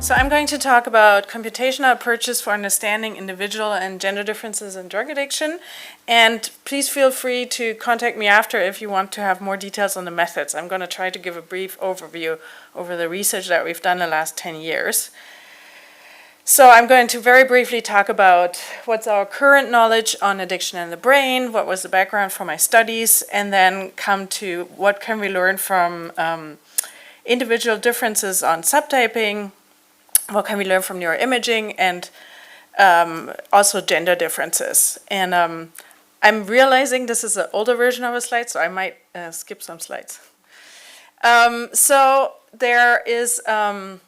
So I'm going to talk about computational approaches for understanding individual and gender differences in drug addiction. And please feel free to contact me after if you want to have more details on the methods. I'm going to try to give a brief overview over the research that we've done the last 10 years. So I'm going to very briefly talk about what's our current knowledge on addiction in the brain, what was the background for my studies, and then come to what can we learn from individual differences on subtyping, what can we learn from neuroimaging, and also gender differences. And I'm realizing this is an older version of a slide, so I might skip some slides. So there is a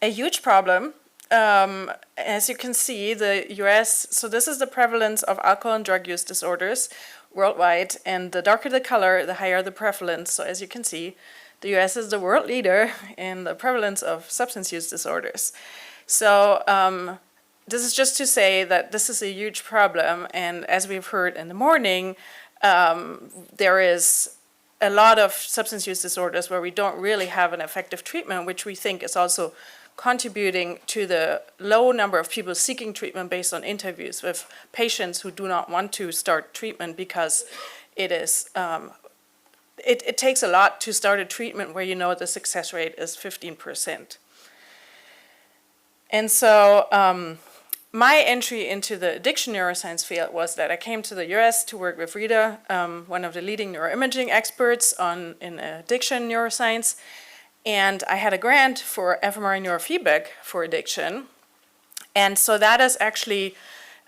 huge problem. As you can see, the US, so this is the prevalence of alcohol and drug use disorders worldwide, and the darker the color, the higher the prevalence. So as you can see, the US is the world leader in the prevalence of substance use disorders. So this is just to say that this is a huge problem, and as we've heard in the morning, there is a lot of substance use disorders where we don't really have an effective treatment, which we think is also contributing to the low number of people seeking treatment based on interviews with patients who do not want to start treatment because it is it takes a lot to start a treatment where you know the success rate is 15%. And so my entry into the addiction neuroscience field was that I came to the US to work with Rita, one of the leading neuroimaging experts in addiction neuroscience. And I had a grant for fMRI neurofeedback for addiction. And so that is actually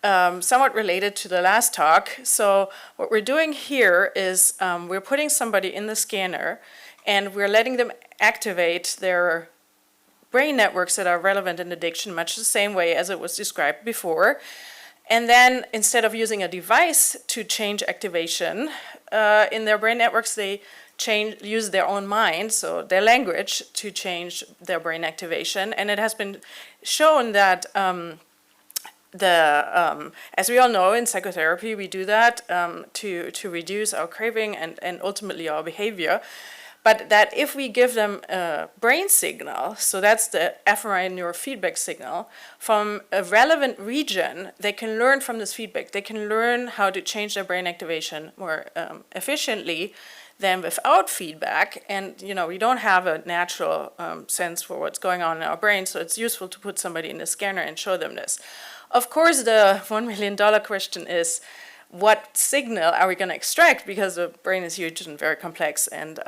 somewhat related to the last talk. So what we're doing here is we're putting somebody in the scanner and we're letting them activate their brain networks that are relevant in addiction, much the same way as it was described before. And then instead of using a device to change activation in their brain networks, they use their own mind, so their language, to change their brain activation. And it has been shown that as we all know, in psychotherapy, we do that to reduce our craving and ultimately our behavior. But that if we give them a brain signal, so that's the fMRI neurofeedback signal, from a relevant region, they can learn from this feedback. They can learn how to change their brain activation more efficiently than without feedback. And we don't have a natural sense for what's going on in our brain, so it's useful to put somebody in the scanner and show them this. Of course, the $1 million question is, what signal are we going to extract? Because the brain is huge and very complex. And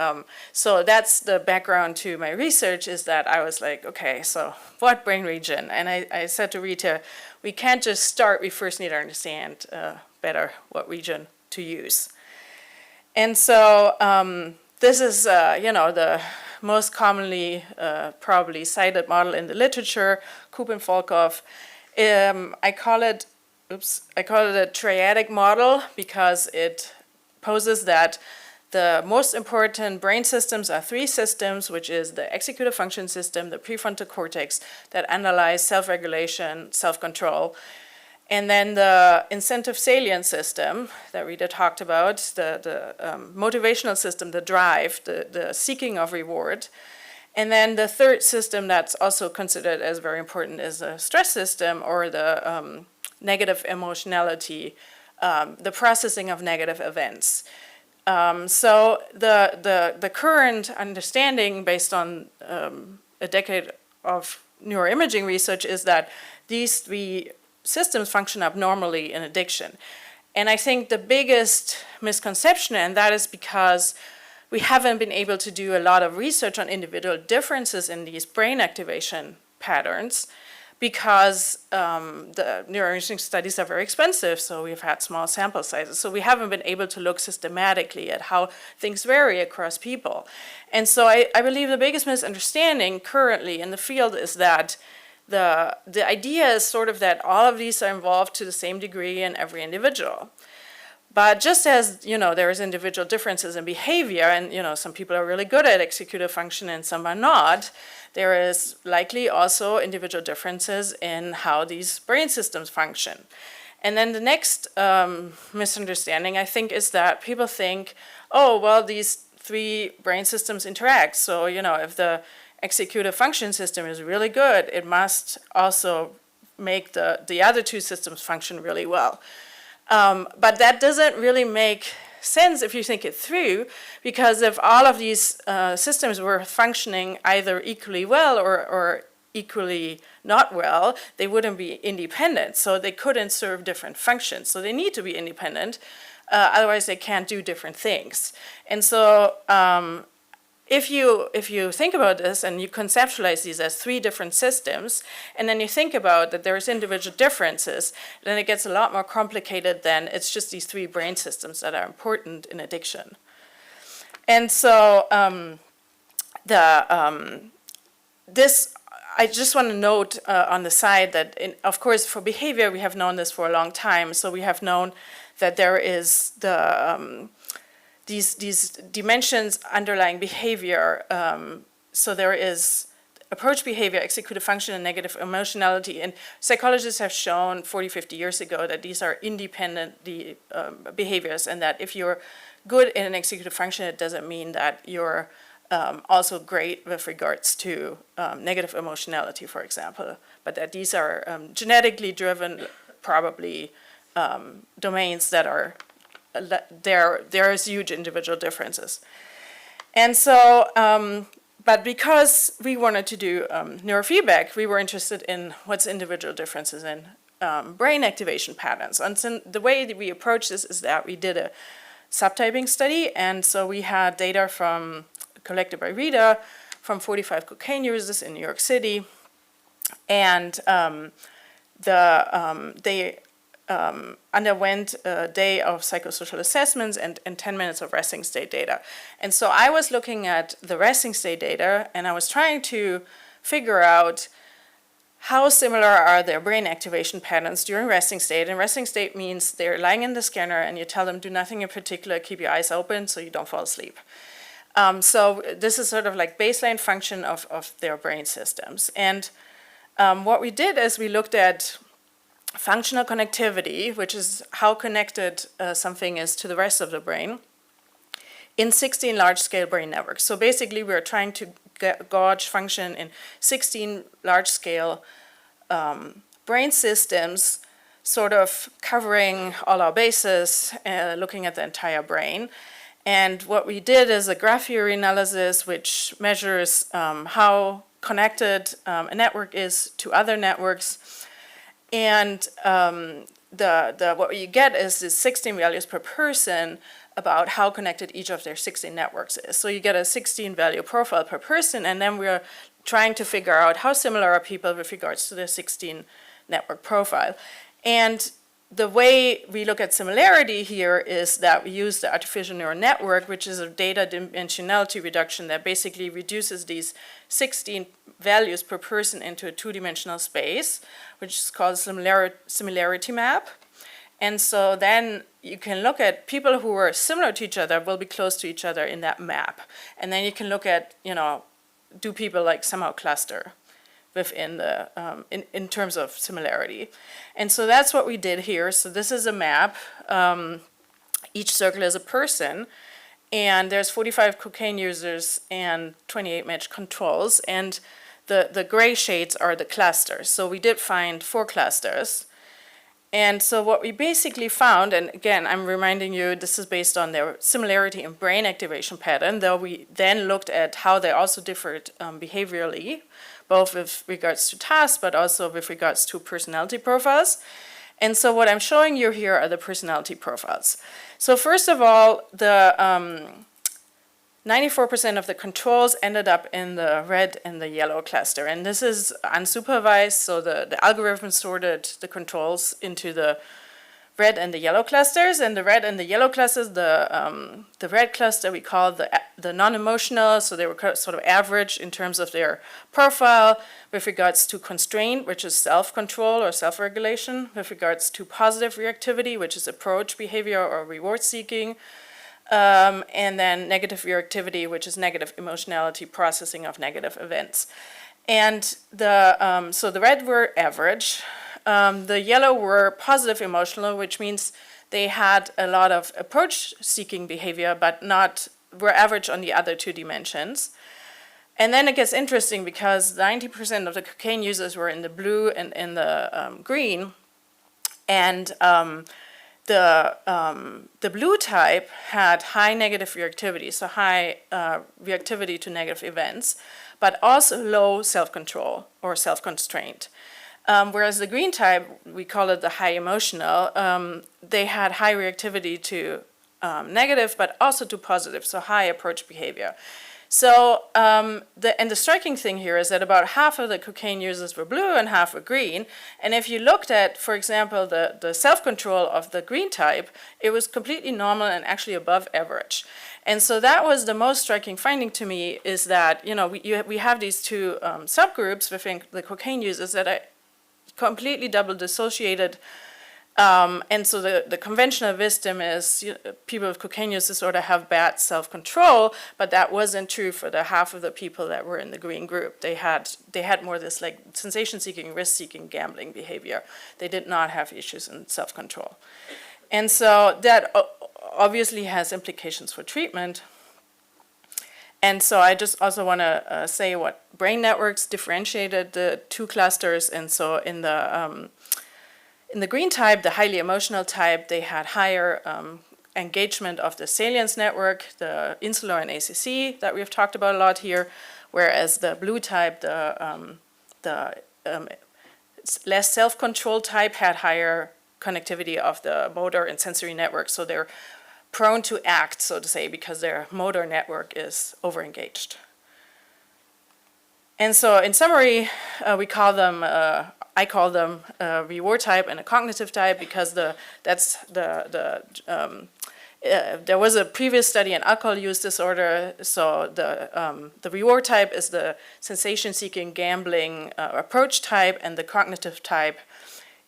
so that's the background to my research, is that I was like, okay, so what brain region? And I said to Rita, we can't just start, we first need to understand better what region to use. And so this is, the most commonly probably cited model in the literature, Coop and Volkov. I call it a triadic model because it poses that the most important brain systems are three systems, which is the executive function system, the prefrontal cortex, that analyze self-regulation, self-control, and then the incentive salient system that Rita talked about, the motivational system, the drive, the seeking of reward. And then the third system that's also considered as very important is the stress system, or the negative emotionality, the processing of negative events. So the current understanding based on a decade of neuroimaging research is that these three systems function abnormally in addiction. And I think the biggest misconception, and that is because we haven't been able to do a lot of research on individual differences in these brain activation patterns, because the neuroimaging studies are very expensive, so we've had small sample sizes. So we haven't been able to look systematically at how things vary across people. And so I believe the biggest misunderstanding currently in the field is that the idea is sort of that all of these are involved to the same degree in every individual. But just as, there is individual differences in behavior, and, some people are really good at executive function and some are not, there is likely also individual differences in how these brain systems function. And then the next misunderstanding, I think, is that people think, oh, well, these three brain systems interact. So, if the executive function system is really good, it must also make the other two systems function really well. But that doesn't really make sense if you think it through, because if all of these systems were functioning either equally well or equally not well, they wouldn't be independent. So they couldn't serve different functions. So they need to be independent. Otherwise, they can't do different things. And so if you think about this and you conceptualize these as three different systems, and then you think about that there's individual differences, then it gets a lot more complicated than it's just these three brain systems that are important in addiction. And so this, I just want to note on the side that, of course, for behavior, we have known this for a long time. So we have known that there is these dimensions underlying behavior. So there is approach behavior, executive function, and negative emotionality. And psychologists have shown 40, 50 years ago that these are independent behaviors, and that if you're good in an executive function, it doesn't mean that you're also great with regards to negative emotionality, for example, but that these are genetically driven, probably domains that are, there's huge individual differences. And so, but because we wanted to do neurofeedback, we were interested in what's individual differences in brain activation patterns. And so the way that we approach this is that we did a subtyping study, and so we had data collected by Rita from 45 cocaine users in New York City, and they underwent a day of psychosocial assessments and 10 minutes of resting state data. And so I was looking at the resting state data, and I was trying to figure out how similar are their brain activation patterns during resting state. And resting state means they're lying in the scanner and you tell them do nothing in particular, keep your eyes open so you don't fall asleep. So this is sort of like baseline function of their brain systems. And what we did is we looked at functional connectivity, which is how connected something is to the rest of the brain, in 16 large-scale brain networks. So basically, we're trying to gauge function in 16 large-scale brain systems, sort of covering all our bases, looking at the entire brain. And what we did is a graph theory analysis, which measures how connected a network is to other networks. And what you get is this 16 values per person about how connected each of their 16 networks is. So you get a 16 value profile per person, and then we're trying to figure out how similar are people with regards to their 16 network profile. And the way we look at similarity here is that we use the artificial neural network, which is a data dimensionality reduction that basically reduces these 16 values per person into a two-dimensional space, which is called similarity map. And so then you can look at people who are similar to each other will be close to each other in that map. And then you can look at, do people like somehow cluster within the, in terms of similarity. And so that's what we did here. So this is a map. Each circle is a person. And there's 45 cocaine users and 28 matched controls. And the gray shades are the clusters. So we did find 4 clusters. And so what we basically found, and again, I'm reminding you, this is based on their similarity in brain activation pattern, though we then looked at how they also differed behaviorally, both with regards to tasks, but also with regards to personality profiles. And so what I'm showing you here are the personality profiles. So first of all, the 94% of the controls ended up in the red and the yellow cluster. And this is unsupervised, so the algorithm sorted the controls into the red and the yellow clusters. And the red and the yellow clusters, the red cluster we call the non-emotional, so they were sort of average in terms of their profile with regards to constraint, which is self-control or self-regulation, with regards to positive reactivity, which is approach behavior or reward seeking, and then negative reactivity, which is negative emotionality, processing of negative events. And so the red were average. The yellow were positive emotional, which means they had a lot of approach-seeking behavior, but were average on the other 2 dimensions. And then it gets interesting because 90% of the cocaine users were in the blue and in the green, and the blue type had high negative reactivity, so high reactivity to negative events, but also low self-control or self-constraint. Whereas the green type, we call it the high emotional, they had high reactivity to negative, but also to positive, so high approach behavior. So, the striking thing here is that about half of the cocaine users were blue and half were green. And if you looked at, for example, the self-control of the green type, it was completely normal and actually above average. And so that was the most striking finding to me, is that, you know, we have these two subgroups within the cocaine users that are completely double dissociated. And so the conventional wisdom is, people with cocaine use disorder have bad self-control, but that wasn't true for the half of the people that were in the green group. They had more this like sensation-seeking, risk-seeking, gambling behavior. They did not have issues in self-control. And so that obviously has implications for treatment. And so I just also want to say what brain networks differentiated the two clusters. And so in the green type, the highly emotional type, they had higher engagement of the salience network, the insular and ACC that we've talked about a lot here, whereas the blue type, the less self-control type, had higher connectivity of the motor and sensory network. So they're prone to act, so to say, because their motor network is overengaged. And so in summary, we call them I call them reward type and a cognitive type, because there was a previous study in alcohol use disorder. So the reward type is the sensation-seeking, gambling approach type, and the cognitive type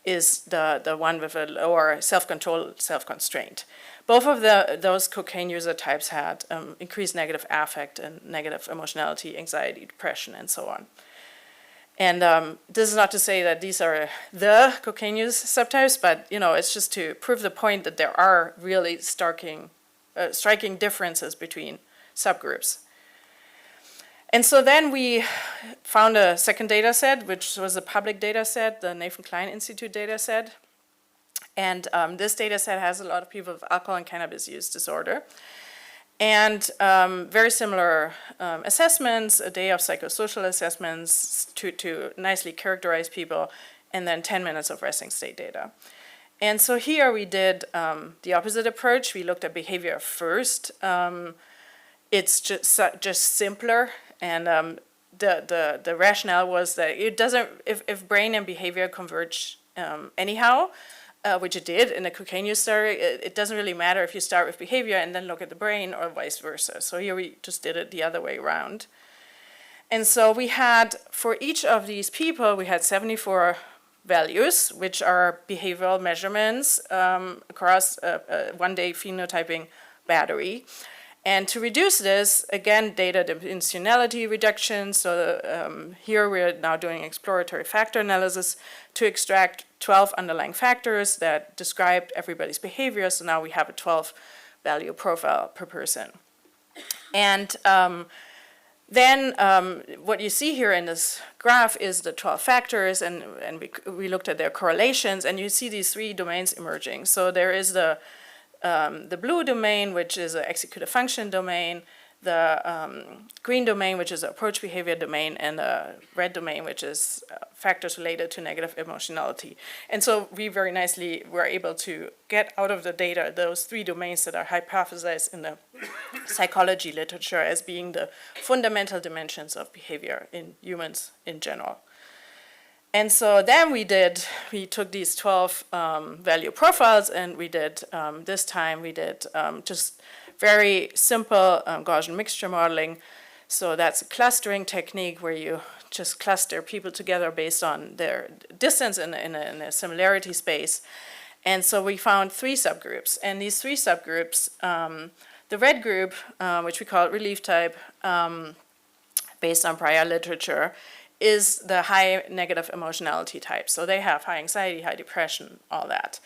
is the one with a lower self-control, self-constraint. Both of those cocaine user types had increased negative affect and negative emotionality, anxiety, depression, and so on. And this is not to say that these are the cocaine use subtypes, but it's just to prove the point that there are really striking differences between subgroups. And so then we found a second data set, which was a public data set, the Nathan Klein Institute data set. And this data set has a lot of people with alcohol and cannabis use disorder. And very similar assessments, a day of psychosocial assessments to nicely characterize people, and then 10 minutes of resting state data. And so here we did the opposite approach. We looked at behavior first. It's just simpler, and the rationale was that it doesn't, if brain and behavior converge anyhow, which it did in the cocaine use study, it doesn't really matter if you start with behavior and then look at the brain, or vice versa. So here we just did it the other way around. And so we had, for each of these people, we had 74 values, which are behavioral measurements across a one-day phenotyping battery. And to reduce this, again, data dimensionality reduction. So here we're now doing exploratory factor analysis to extract 12 underlying factors that describe everybody's behavior. So now we have a 12-value profile per person. And then what you see here in this graph is the 12 factors, and we looked at their correlations, and you see these three domains emerging. So there is the blue domain, which is an executive function domain, the green domain, which is an approach behavior domain, and the red domain, which is factors related to negative emotionality. And so we very nicely were able to get out of the data those three domains that are hypothesized in the psychology literature as being the fundamental dimensions of behavior in humans in general. And so then we took these 12 value profiles, and we did, this time we did just very simple Gaussian mixture modeling. So that's a clustering technique where you just cluster people together based on their distance in a similarity space. And so we found three subgroups. And these three subgroups, the red group, which we call relief type, based on prior literature, is the high negative emotionality type. So they have high anxiety, high depression, all that.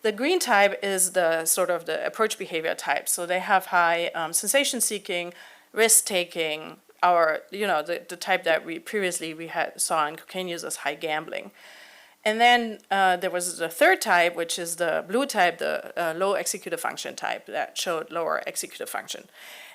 The green type is the sort of the approach behavior type. So they have high sensation seeking, risk taking, our, the type that we previously saw in cocaine users, high gambling. And then there was the third type, which is the blue type, the low executive function type, that showed lower executive function.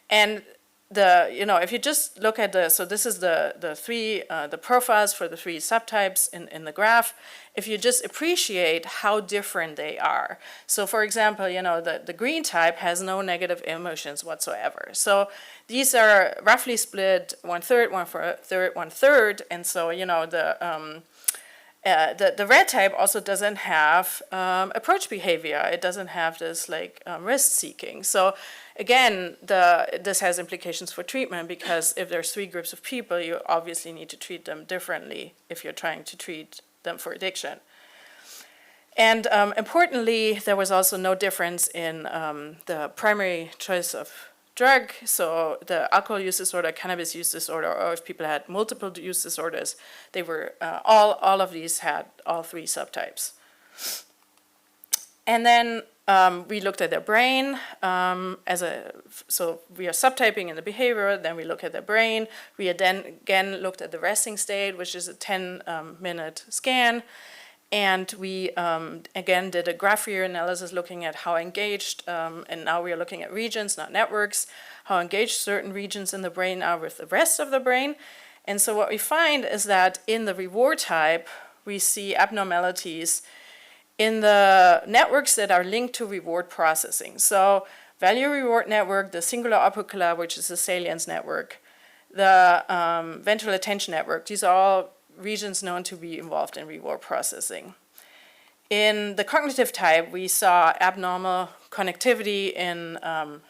And if you just look at so this is the profiles for the three subtypes in the graph. If you just appreciate how different they are. So for example, the green type has no negative emotions whatsoever. So these are roughly split 1/3, 1/3, 1/3. And so, the red type also doesn't have approach behavior. It doesn't have this risk seeking. So again, this has implications for treatment, because if there's three groups of people, you obviously need to treat them differently if you're trying to treat them for addiction. And importantly, there was also no difference in the primary choice of drug, so the alcohol use disorder, cannabis use disorder, or if people had multiple use disorders, they were all of these had all three subtypes. And then we looked at their brain so we are subtyping in the behavior, then we look at their brain. We then again looked at the resting state, which is a 10-minute scan. And we, again, did a graph theory analysis looking at how engaged, and now we are looking at regions, not networks, how engaged certain regions in the brain are with the rest of the brain. And so what we find is that in the reward type, we see abnormalities in the networks that are linked to reward processing. So value reward network, the singular opercular, which is the salience network, the ventral attention network, these are all regions known to be involved in reward processing. In the cognitive type, we saw abnormal connectivity in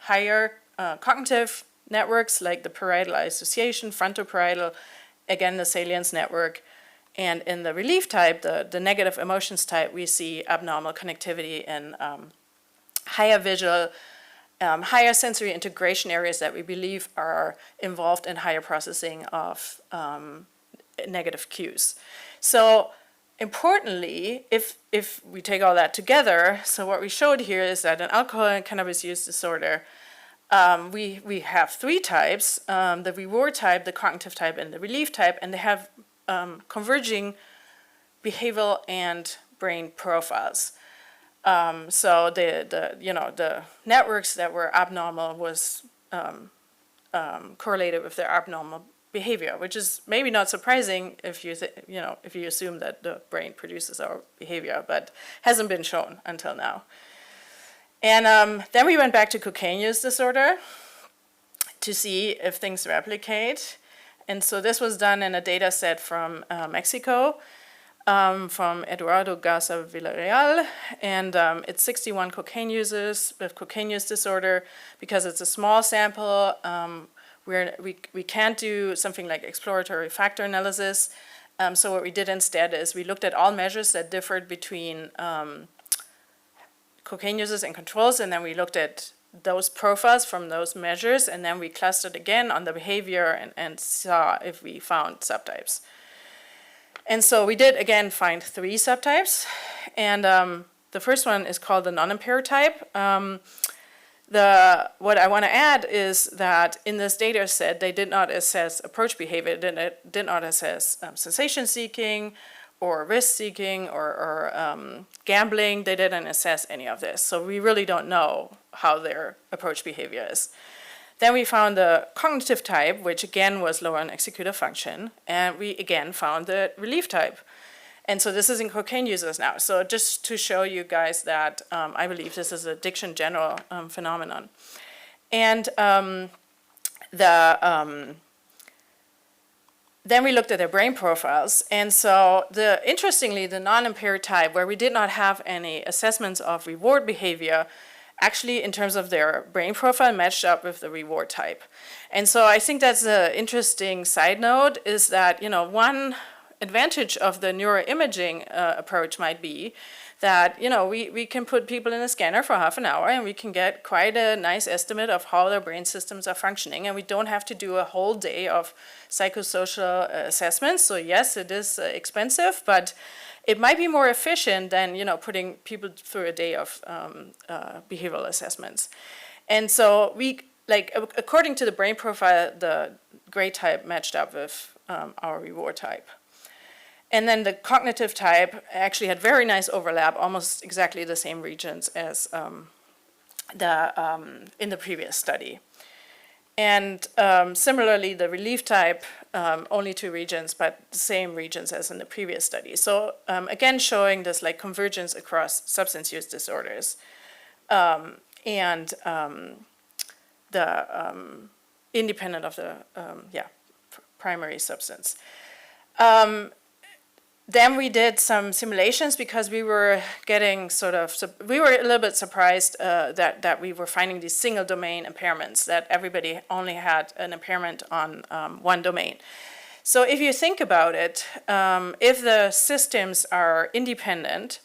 higher cognitive networks like the parietal association, frontoparietal, again the salience network. And in the relief type, the negative emotions type, we see abnormal connectivity in higher visual, higher sensory integration areas that we believe are involved in higher processing of negative cues. So importantly, if we take all that together, so what we showed here is that in alcohol and cannabis use disorder, we have three types, the reward type, the cognitive type, and the relief type, and they have converging behavioral and brain profiles. So the networks that were abnormal was correlated with their abnormal behavior, which is maybe not surprising if you assume that the brain produces our behavior, but hasn't been shown until now. And then we went back to cocaine use disorder to see if things replicate. And so this was done in a data set from Mexico, from Eduardo Garza Villarreal, and it's 61 cocaine users with cocaine use disorder. Because it's a small sample, we can't do something like exploratory factor analysis. So what we did instead is we looked at all measures that differed between cocaine users and controls, and then we looked at those profiles from those measures, and then we clustered again on the behavior and saw if we found subtypes. And so we did again find three subtypes, and the first one is called the non-impaired type. What I want to add is that in this data set, they did not assess approach behavior, did not assess sensation seeking or risk seeking or gambling. They didn't assess any of this. So we really don't know how their approach behavior is. Then we found the cognitive type, which again was lower in executive function, and we again found the relief type. And so this is in cocaine users now. So just to show you guys that I believe this is an addiction general phenomenon. And then we looked at their brain profiles. And so interestingly, the non-impaired type, where we did not have any assessments of reward behavior, actually in terms of their brain profile matched up with the reward type. And so I think that's an interesting side note, is that one advantage of the neuroimaging approach might be that we can put people in a scanner for half an hour and we can get quite a nice estimate of how their brain systems are functioning, and we don't have to do a whole day of psychosocial assessments. So yes, it is expensive, but it might be more efficient than putting people through a day of behavioral assessments. And so we like according to the brain profile, the gray type matched up with our reward type. And then the cognitive type actually had very nice overlap, almost exactly the same regions as in the previous study. And similarly, the relief type, only 2 regions, but the same regions as in the previous study. So again, showing this like convergence across substance use disorders and the independent of the primary substance. Then we did some simulations because we were getting we were a little bit surprised that we were finding these single domain impairments, that everybody only had an impairment on one domain. So if you think about it, if the systems are independent,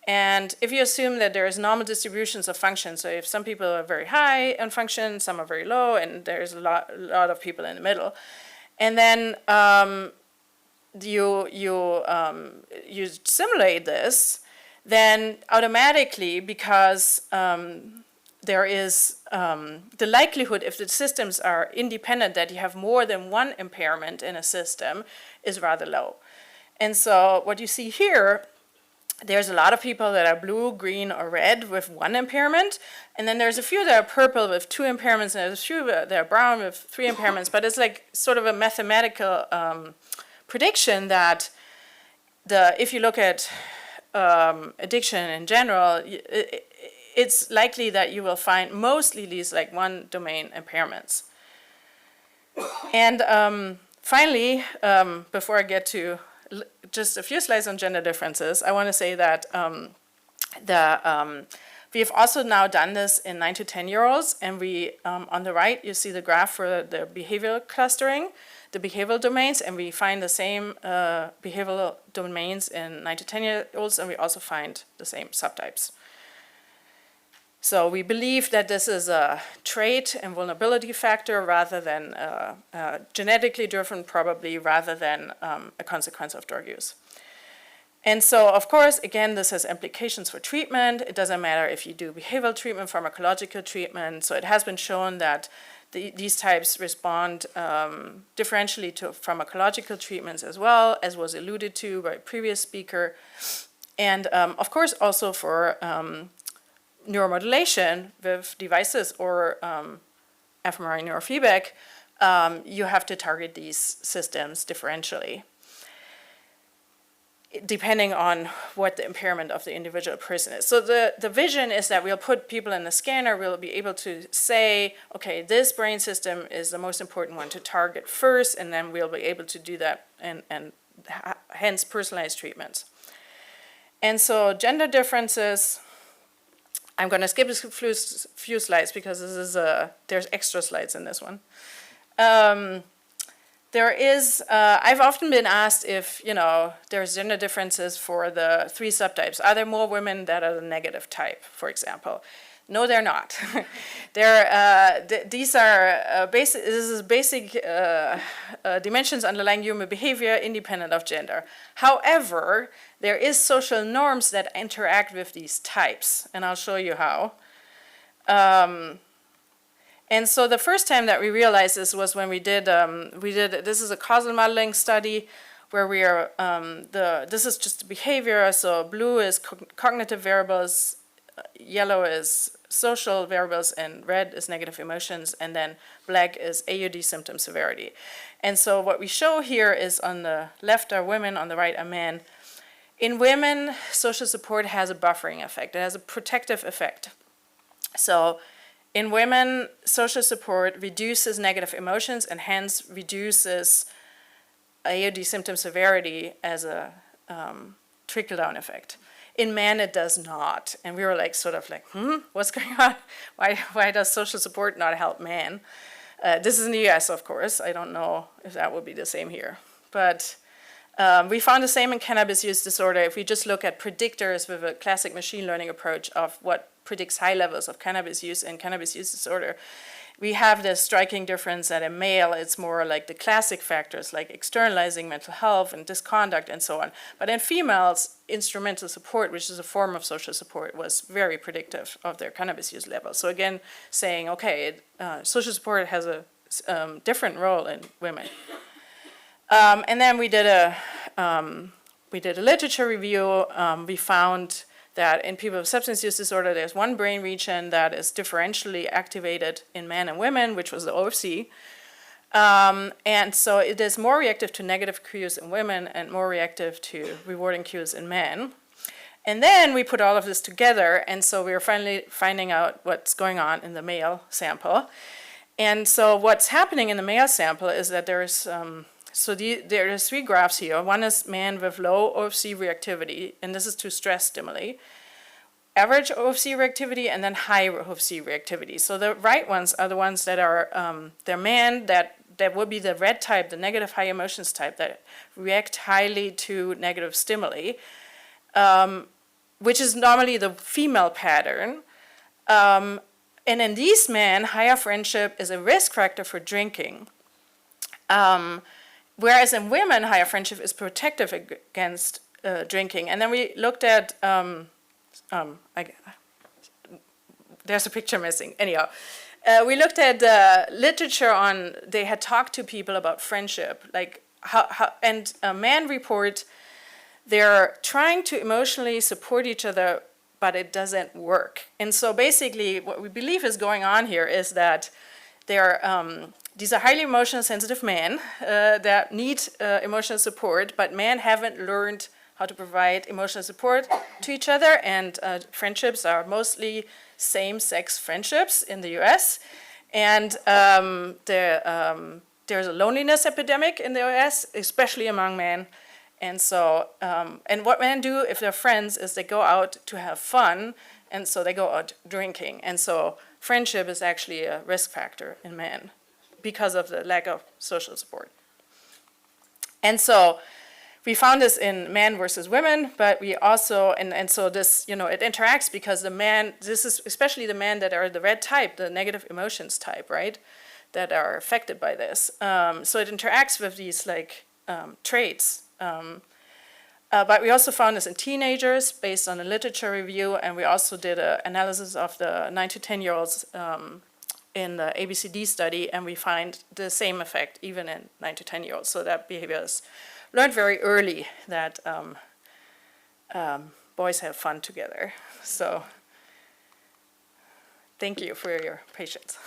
and if you assume that there is normal distributions of functions, so if some people are very high on function, some are very low, and there's a lot of people in the middle, and then you simulate this, then automatically, because there is the likelihood, if the systems are independent, that you have more than one impairment in a system is rather low. And so what you see here, there's a lot of people that are blue, green, or red with one impairment, and then there's a few that are purple with 2 impairments, and there's a few that are brown with 3 impairments, but it's like sort of a mathematical prediction that if you look at addiction in general, it's likely that you will find mostly these like one domain impairments. And finally, before I get to just a few slides on gender differences, I want to say that we have also now done this in 9 to 10-year-olds, and we on the right you see the graph for the behavioral clustering, the behavioral domains, and we find the same behavioral domains in 9 to 10-year-olds, and we also find the same subtypes. So we believe that this is a trait and vulnerability factor rather than genetically driven, probably, rather than a consequence of drug use. And so, of course, again, this has implications for treatment. It doesn't matter if you do behavioral treatment, pharmacological treatment. So it has been shown that these types respond differentially to pharmacological treatments as well, as was alluded to by a previous speaker. And of course, also for neuromodulation with devices or fMRI neurofeedback, you have to target these systems differentially, depending on what the impairment of the individual person is. So the vision is that we'll put people in the scanner, we'll be able to say, okay, this brain system is the most important one to target first, and then we'll be able to do that and hence personalized treatments. And so gender differences, I'm going to skip a few slides because this is there's extra slides in this one. There is, I've often been asked if, there's gender differences for the 3 subtypes. Are there more women that are the negative type, for example? No, they're not. These are basic dimensions underlying human behavior independent of gender. However, there is social norms that interact with these types, and I'll show you how. And so the first time that we realized this was when we did this is a causal modeling study where we are, this is just behavior, so blue is cognitive variables, yellow is social variables, and red is negative emotions, and then black is AUD symptom severity. And so what we show here is on the left are women, on the right are men. In women, social support has a buffering effect. It has a protective effect. So in women, social support reduces negative emotions and hence reduces AOD symptom severity as a trickle-down effect. In men, it does not. And we were like, what's going on? Why does social support not help men? This is in the US, of course. I don't know if that would be the same here. But we found the same in cannabis use disorder. If we just look at predictors with a classic machine learning approach of what predicts high levels of cannabis use and cannabis use disorder, we have this striking difference that in male, it's more like the classic factors like externalizing mental health and disconduct and so on. But in females, instrumental support, which is a form of social support, was very predictive of their cannabis use level. So again, saying, okay, social support has a different role in women. And then we did a literature review. We found that in people with substance use disorder, there's one brain region that is differentially activated in men and women, which was the OFC. And so it is more reactive to negative cues in women and more reactive to rewarding cues in men. And then we put all of this together, and so we were finally finding out what's going on in the male sample. And so what's happening in the male sample is that there's there are 3 graphs here. One is man with low OFC reactivity, and this is to stress stimuli. Average OFC reactivity, and then high OFC reactivity. So the right ones are the ones that are, they're men that would be the red type, the negative high emotions type, that react highly to negative stimuli, which is normally the female pattern. And in these men, higher friendship is a risk factor for drinking. Whereas in women, higher friendship is protective against drinking. And then we looked at, there's a picture missing. Anyhow, we looked at literature on, they had talked to people about friendship, like and men report they're trying to emotionally support each other, but it doesn't work. And so basically what we believe is going on here is that these are highly emotional sensitive men that need emotional support, but men haven't learned how to provide emotional support to each other, and friendships are mostly same-sex friendships in the US. And there's a loneliness epidemic in the US, especially among men. And so, and what men do if they're friends is they go out to have fun, and so they go out drinking. And so friendship is actually a risk factor in men because of the lack of social support. And so we found this in men versus women, but we also, and so this, it interacts because the man, this is especially the men that are the red type, the negative emotions type, right, that are affected by this. So it interacts with these traits. But we also found this in teenagers based on a literature review, and we also did an analysis of the 9 to 10-year-olds in the ABCD study, and we find the same effect even in 9 to 10-year-olds. So that behavior is learned very early, that boys have fun together. So thank you for your patience.